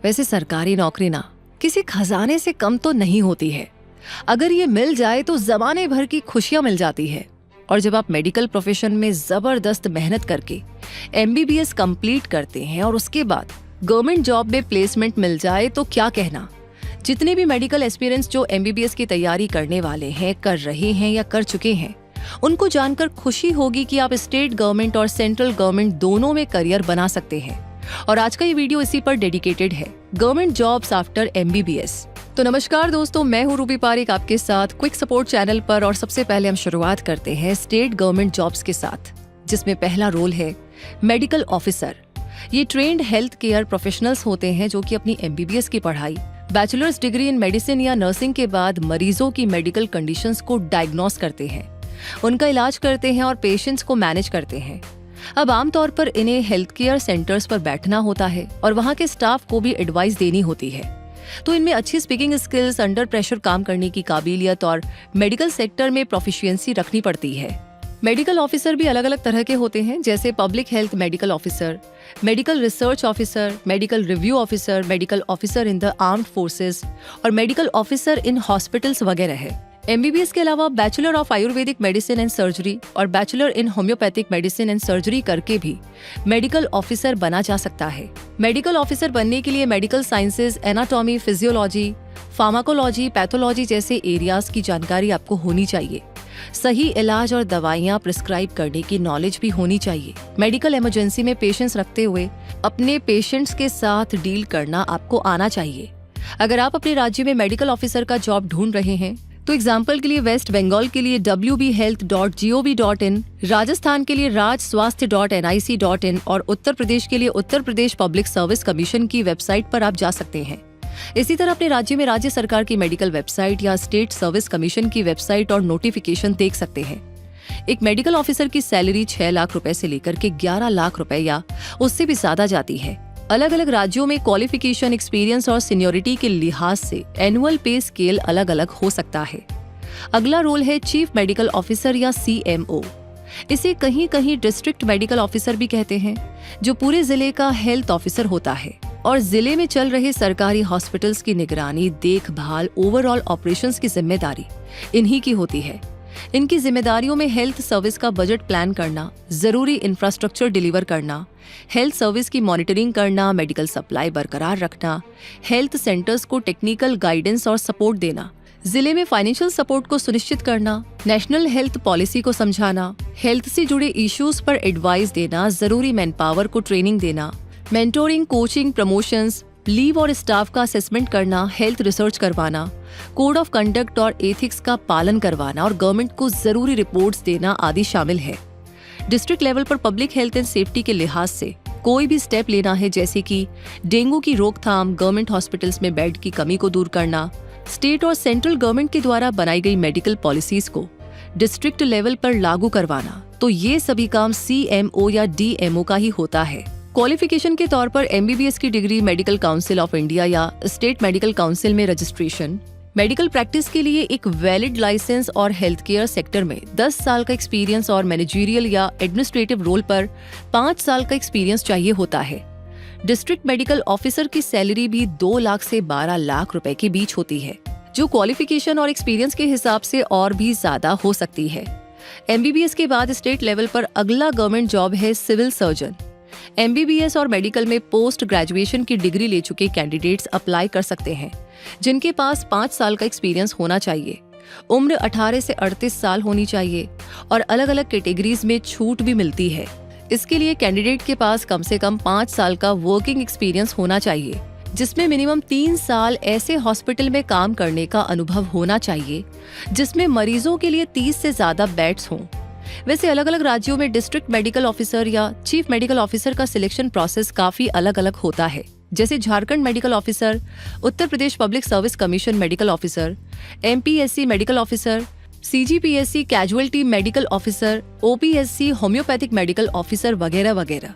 वैसे सरकारी नौकरी ना किसी खजाने से कम तो नहीं होती है। अगर ये मिल जाए तो जमाने भर की खुशियां मिल जाती है। और जब आप मेडिकल प्रोफेशन में जबरदस्त मेहनत करके MBBS कंप्लीट करते हैं और उसके बाद गवर्नमेंट जॉब में प्लेसमेंट मिल जाए तो क्या कहना। जितने भी मेडिकल एस्पिरेंट्स जो MBBS की तैयारी करने वाले हैं, कर रहे हैं या कर चुके हैं, उनको जानकर खुशी होगी कि आप स्टेट गवर्नमेंट और सेंट्रल गवर्नमेंट दोनों में करियर बना सकते हैं। और आज का ये वीडियो इसी पर डेडिकेटेड है, गवर्नमेंट जॉब्स आफ्टर MBBS। तो नमस्कार दोस्तों, मैं हूँ रूबी पारिक आपके साथ क्विक सपोर्ट चैनल पर। और सबसे पहले हम शुरुआत करते हैं स्टेट गवर्नमेंट जॉब्स के साथ, जिसमें पहला रोल है मेडिकल ऑफिसर। ये ट्रेंड हेल्थ केयर प्रोफेशनल्स होते हैं जो कि अपनी MBBS की पढ़ाई, बैचलर्स डिग्री इन मेडिसिन या नर्सिंग के बाद मरीजों की मेडिकल कंडीशंस को डायग्नोस करते हैं, उनका इलाज करते हैं और पेशेंट्स को मैनेज करते हैं। अब आमतौर पर इन्हें हेल्थ केयर सेंटर्स पर बैठना होता है और वहाँ के स्टाफ को भी एडवाइस देनी होती है। तो इनमें अच्छी स्पीकिंग स्किल्स, अंडर प्रेशर काम करने की काबिलियत और मेडिकल सेक्टर में प्रोफिशिएंसी रखनी पड़ती है। मेडिकल ऑफिसर भी अलग अलग तरह के होते हैं, जैसे public health medical officer, medical research officer, medical review officer, medical officer in the armed forces और मेडिकल ऑफिसर इन हॉस्पिटल्स वगैरह है। MBBS के अलावा bachelor of Ayurvedic medicine and surgery और bachelor in homeopathic medicine and surgery करके भी medical officer बना जा सकता है। मेडिकल ऑफिसर बनने के लिए medical sciences, anatomy, physiology, pharmacology, pathology जैसे एरियाज की जानकारी आपको होनी चाहिए। सही इलाज और दवाइयाँ प्रिस्क्राइब करने की नॉलेज भी होनी चाहिए। मेडिकल इमरजेंसी में पेशेंट्स रखते हुए अपने पेशेंट्स के साथ डील करना आपको आना चाहिए। अगर आप अपने राज्य में मेडिकल ऑफिसर का जॉब ढूंढ रहे हैं तो एग्जाम्पल के लिए वेस्ट बंगाल के लिए wbhealth.gov.in, राजस्थान के लिए rajswasthya.nic.in और उत्तर प्रदेश के लिए उत्तर प्रदेश पब्लिक सर्विस कमीशन की वेबसाइट पर आप जा सकते हैं। इसी तरह अपने राज्य में राज्य सरकार की मेडिकल वेबसाइट या स्टेट सर्विस कमीशन की वेबसाइट और नोटिफिकेशन देख सकते हैं। एक मेडिकल ऑफिसर की सैलरी 6 लाख रुपए से लेकर के 11 लाख रुपए या उससे भी ज्यादा जाती है। अलग अलग राज्यों में क्वालिफिकेशन, एक्सपीरियंस और सीनियोरिटी के लिहाज से एनुअल पे स्केल अलग अलग हो सकता है। अगला रोल है चीफ मेडिकल ऑफिसर या CMO। इसे कहीं कहीं डिस्ट्रिक्ट मेडिकल ऑफिसर भी कहते हैं, जो पूरे जिले का हेल्थ ऑफिसर होता है और जिले में चल रहे सरकारी हॉस्पिटल्स की निगरानी, देखभाल, ओवरऑल ऑपरेशंस की जिम्मेदारी इन्हीं की होती है। इनकी जिम्मेदारियों में हेल्थ सर्विस का बजट प्लान करना, जरूरी इंफ्रास्ट्रक्चर डिलीवर करना, हेल्थ सर्विस की मॉनिटरिंग करना, मेडिकल सप्लाई बरकरार रखना, हेल्थ सेंटर्स को टेक्निकल गाइडेंस और सपोर्ट देना, जिले में फाइनेंशियल सपोर्ट को सुनिश्चित करना, नेशनल हेल्थ पॉलिसी को समझाना, हेल्थ से जुड़े इश्यूज पर एडवाइस देना, जरूरी मैन पावर को ट्रेनिंग देना, मेंटोरिंग, कोचिंग, प्रमोशंस, लीव और स्टाफ का असेसमेंट करना, हेल्थ रिसर्च करवाना, कोड ऑफ कंडक्ट और एथिक्स का पालन करवाना और गवर्नमेंट को जरूरी रिपोर्ट्स देना आदि शामिल है। डिस्ट्रिक्ट लेवल पर पब्लिक हेल्थ एंड सेफ्टी के लिहाज से कोई भी स्टेप लेना है, जैसे कि डेंगू की रोकथाम, गवर्नमेंट हॉस्पिटल्स में बेड की कमी को दूर करना, स्टेट और सेंट्रल गवर्नमेंट के द्वारा बनाई गई मेडिकल पॉलिसीज को डिस्ट्रिक्ट लेवल पर लागू करवाना, तो ये सभी काम CMO या DMO का ही होता है। क्वालिफिकेशन के तौर पर MBBS की degree, medical council of India या स्टेट मेडिकल काउंसिल में रजिस्ट्रेशन, मेडिकल प्रैक्टिस के लिए एक वैलिड लाइसेंस और हेल्थ केयर सेक्टर में 10 साल का एक्सपीरियंस और मैनेजरियल या एडमिनिस्ट्रेटिव रोल पर 5 साल का एक्सपीरियंस चाहिए होता है। डिस्ट्रिक्ट मेडिकल ऑफिसर की सैलरी भी 2 लाख से 12 लाख रुपए के बीच होती है, जो क्वालिफिकेशन और एक्सपीरियंस के हिसाब से और भी ज्यादा हो सकती है। MBBS के बाद स्टेट लेवल पर अगला गवर्नमेंट जॉब है सिविल सर्जन। MBBS और मेडिकल में पोस्ट ग्रेजुएशन की डिग्री ले चुके कैंडिडेट्स अप्लाई कर सकते हैं, जिनके पास 5 साल का एक्सपीरियंस होना चाहिए, उम्र 18 से 38 साल होनी चाहिए और अलग अलग कैटेगरीज में छूट भी मिलती है। इसके लिए कैंडिडेट के पास कम से कम 5 साल का वर्किंग एक्सपीरियंस होना चाहिए, जिसमें मिनिमम 3 साल ऐसे हॉस्पिटल में काम करने का अनुभव होना चाहिए जिसमें मरीजों के लिए 30 से ज्यादा बेड्स हों। वैसे अलग अलग राज्यों में डिस्ट्रिक्ट मेडिकल ऑफिसर या चीफ मेडिकल ऑफिसर का सिलेक्शन प्रोसेस काफी अलग अलग होता है, जैसे Jharkhand medical officer, Uttar Pradesh public service commission medical officer, MPSC medical officer, CGPSC casualty medical officer, OPSC homeopathic medical officer वगैरह वगैरह।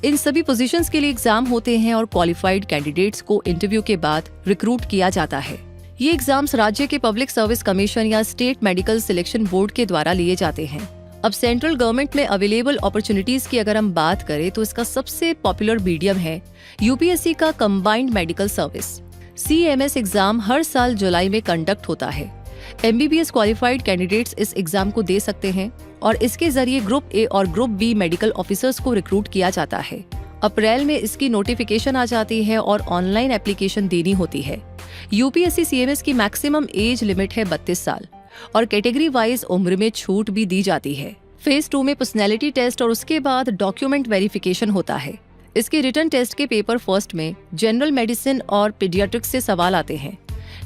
इन सभी पोजीशंस के लिए एग्जाम होते हैं और क्वालिफाइड कैंडिडेट्स को इंटरव्यू के बाद रिक्रूट किया जाता है। ये एग्जाम्स राज्य के पब्लिक सर्विस कमीशन या स्टेट मेडिकल सिलेक्शन बोर्ड के द्वारा लिए जाते हैं। अब सेंट्रल गवर्नमेंट में अवेलेबल अपॉर्चुनिटीज की अगर हम बात करें तो इसका सबसे पॉपुलर मीडियम है यूपीएससी का combined medical service. CMS exam हर साल जुलाई में कंडक्ट होता है। MBBS क्वालिफाइड कैंडिडेट्स इस एग्जाम को दे सकते हैं और इसके जरिए ग्रुप A और ग्रुप B मेडिकल ऑफिसर्स को रिक्रूट किया जाता है। अप्रैल में इसकी नोटिफिकेशन आ जाती है और ऑनलाइन एप्लीकेशन देनी होती है। यूपीएससी CMS की मैक्सिमम एज लिमिट है 32 साल और कैटेगरी वाइज उम्र में छूट भी दी जाती है। फेज 2 में पर्सनैलिटी टेस्ट और उसके बाद डॉक्यूमेंट वेरिफिकेशन होता है। इसके रिटन टेस्ट के पेपर फर्स्ट में जनरल मेडिसिन और पीडियाट्रिक्स से सवाल आते हैं।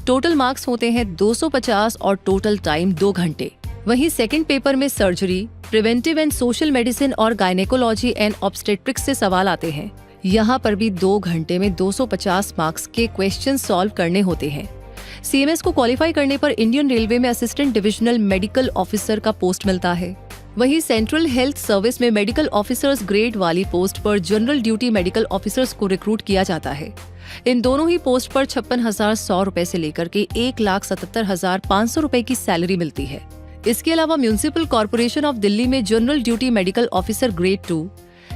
टोटल मार्क्स होते हैं 250 और टोटल टाइम 2 घंटे। वहीं सेकंड पेपर में surgery, preventive and social medicine और गायनेकोलॉजी एंड ऑब्स्टेट्रिक्स से सवाल आते हैं। यहाँ पर भी 2 घंटे में 250 मार्क्स के क्वेश्चन सॉल्व करने होते हैं। CMS को क्वालिफाई करने पर इंडियन रेलवे में असिस्टेंट डिविजनल मेडिकल ऑफिसर का पोस्ट मिलता है। वहीं सेंट्रल हेल्थ सर्विस में मेडिकल ऑफिसर्स ग्रेड वाली पोस्ट पर जनरल ड्यूटी मेडिकल ऑफिसर्स को रिक्रूट किया जाता है। इन दोनों ही पोस्ट पर 56,100 रुपए से लेकर के 1,77,500 रुपए की सैलरी मिलती है। इसके अलावा म्यूनिसिपल कॉर्पोरेशन ऑफ दिल्ली में general duty medical officer grade 2,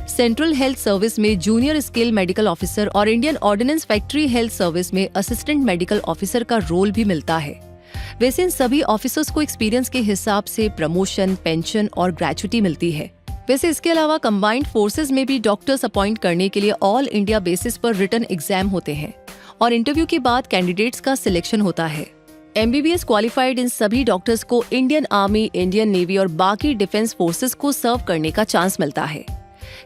central health service में जूनियर स्किल मेडिकल ऑफिसर और Indian ordnance factory health service में असिस्टेंट मेडिकल ऑफिसर का रोल भी मिलता है। वैसे इन सभी ऑफिसर्स को एक्सपीरियंस के हिसाब से प्रमोशन, पेंशन और ग्रेच्युटी मिलती है। वैसे इसके अलावा कंबाइंड फोर्सेस में भी डॉक्टर्स अपॉइंट करने के लिए ऑल इंडिया बेसिस पर रिटन एग्जाम होते हैं और इंटरव्यू के बाद कैंडिडेट्स का सिलेक्शन होता है। MBBS क्वालिफाइड इन सभी डॉक्टर्स को इंडियन आर्मी, इंडियन नेवी और बाकी डिफेंस फोर्सेस को सर्व करने का चांस मिलता है।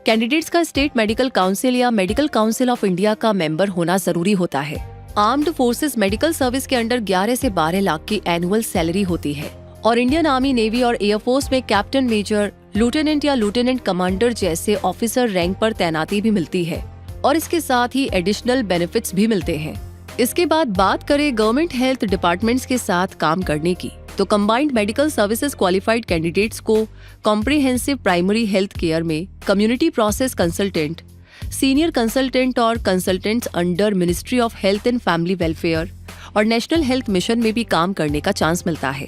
कैंडिडेट्स का स्टेट मेडिकल काउंसिल या मेडिकल काउंसिल ऑफ इंडिया का मेंबर होना जरूरी होता है। आर्म्ड फोर्सेस मेडिकल सर्विस के अंडर 11 से 12 लाख की एनुअल सैलरी होती है और इंडियन आर्मी, नेवी और एयरफोर्स में कैप्टन, मेजर, लेफ्टिनेंट या लेफ्टिनेंट कमांडर जैसे ऑफिसर रैंक पर तैनाती भी मिलती है और इसके साथ ही एडिशनल बेनिफिट्स भी मिलते हैं। इसके बाद बात करें गवर्नमेंट हेल्थ डिपार्टमेंट्स के साथ काम करने की, तो combined medical services qualified candidates को कॉम्प्रिहेंसिव प्राइमरी हेल्थ केयर में community process consultant, senior consultant और consultants under ministry of health and family welfare और नेशनल हेल्थ मिशन में भी काम करने का चांस मिलता है।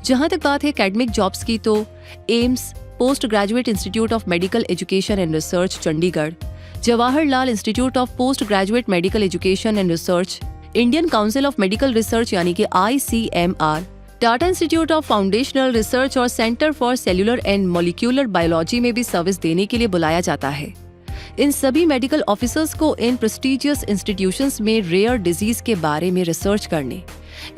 जहां तक बात है एकेडमिक जॉब्स की, तो AIIMS, post graduate institute of medical education and research Chandigarh, Jawaharlal institute of post graduate medical education and research, Indian council of medical research यानी कि ICMR, Tata institute of foundational research और centre for cellular and molecular biology में भी service देने के लिए बुलाया जाता है। इन सभी मेडिकल ऑफिसर्स को इन प्रेस्टीजियस इंस्टीट्यूशंस में रेयर डिजीज के बारे में रिसर्च करने,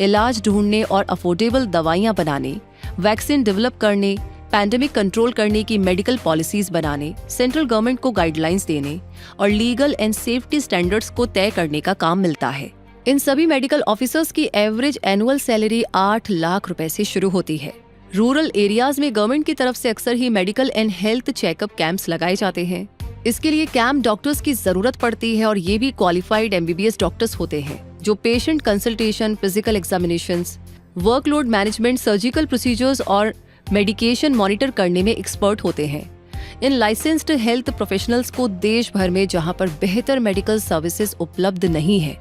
इलाज ढूंढने और अफोर्डेबल दवाइयां बनाने, वैक्सीन डेवलप करने, पैंडेमिक कंट्रोल करने की मेडिकल पॉलिसीज बनाने, सेंट्रल गवर्नमेंट को गाइडलाइंस देने और लीगल एंड सेफ्टी स्टैंडर्ड्स को तय करने का काम मिलता है। इन सभी मेडिकल ऑफिसर्स की एवरेज एनुअल सैलरी 8 लाख रुपए से शुरू होती है। रूरल एरियाज में गवर्नमेंट की तरफ से अक्सर ही medical and health checkup camps लगाए जाते हैं। इसके लिए कैंप डॉक्टर्स की जरूरत पड़ती है और ये भी क्वालिफाइड MBBS डॉक्टर्स होते हैं जो patient consultation, physical examinations, workload management, surgical procedures और मेडिकेशन मॉनिटर करने में एक्सपर्ट होते हैं। इन लाइसेंस्ड हेल्थ प्रोफेशनल्स को देश भर में जहां पर बेहतर मेडिकल सर्विसेज उपलब्ध नहीं है,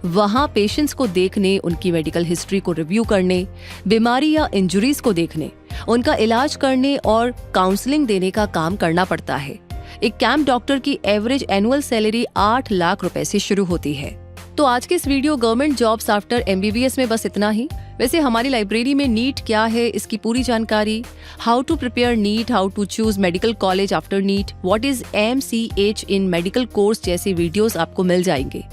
वहां पेशेंट्स को देखने, उनकी मेडिकल हिस्ट्री को रिव्यू करने, बीमारी या इंजरीज को देखने, उनका इलाज करने और काउंसलिंग देने का काम करना पड़ता है। एक कैंप डॉक्टर की एवरेज एनुअल सैलरी 8 लाख रुपए से शुरू होती है। तो आज के इस video government jobs after MBBS में बस इतना ही। वैसे हमारी लाइब्रेरी में नीट क्या है, इसकी पूरी जानकारी, how to prepare NEET, how to choose medical college after NEET, what is MCH in medical course जैसी वीडियोस आपको मिल जाएंगे।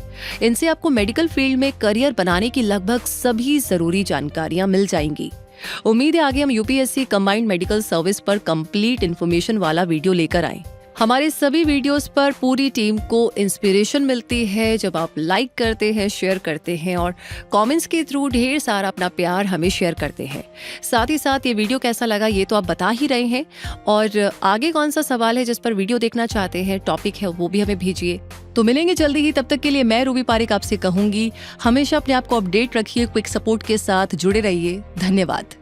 इनसे आपको मेडिकल फील्ड में करियर बनाने की लगभग सभी जरूरी जानकारियां मिल जाएंगी। उम्मीद है आगे हम UPSC कंबाइंड मेडिकल सर्विस पर कंप्लीट इन्फॉर्मेशन वाला वीडियो लेकर आएं। हमारे सभी वीडियोस पर पूरी टीम को इंस्पिरेशन मिलती है जब आप लाइक करते हैं, शेयर करते हैं और कमेंट्स के थ्रू ढेर सारा अपना प्यार हमें शेयर करते हैं। साथ ही साथ ये वीडियो कैसा लगा ये तो आप बता ही रहे हैं और आगे कौन सा सवाल है जिस पर वीडियो देखना चाहते हैं, टॉपिक है, वो भी हमें भेजिए। तो मिलेंगे जल्दी ही, तब तक के लिए मैं रूबी पारिक आपसे कहूंगी हमेशा अपने आप को अपडेट रखिए, क्विक सपोर्ट के साथ जुड़े रहिए। धन्यवाद।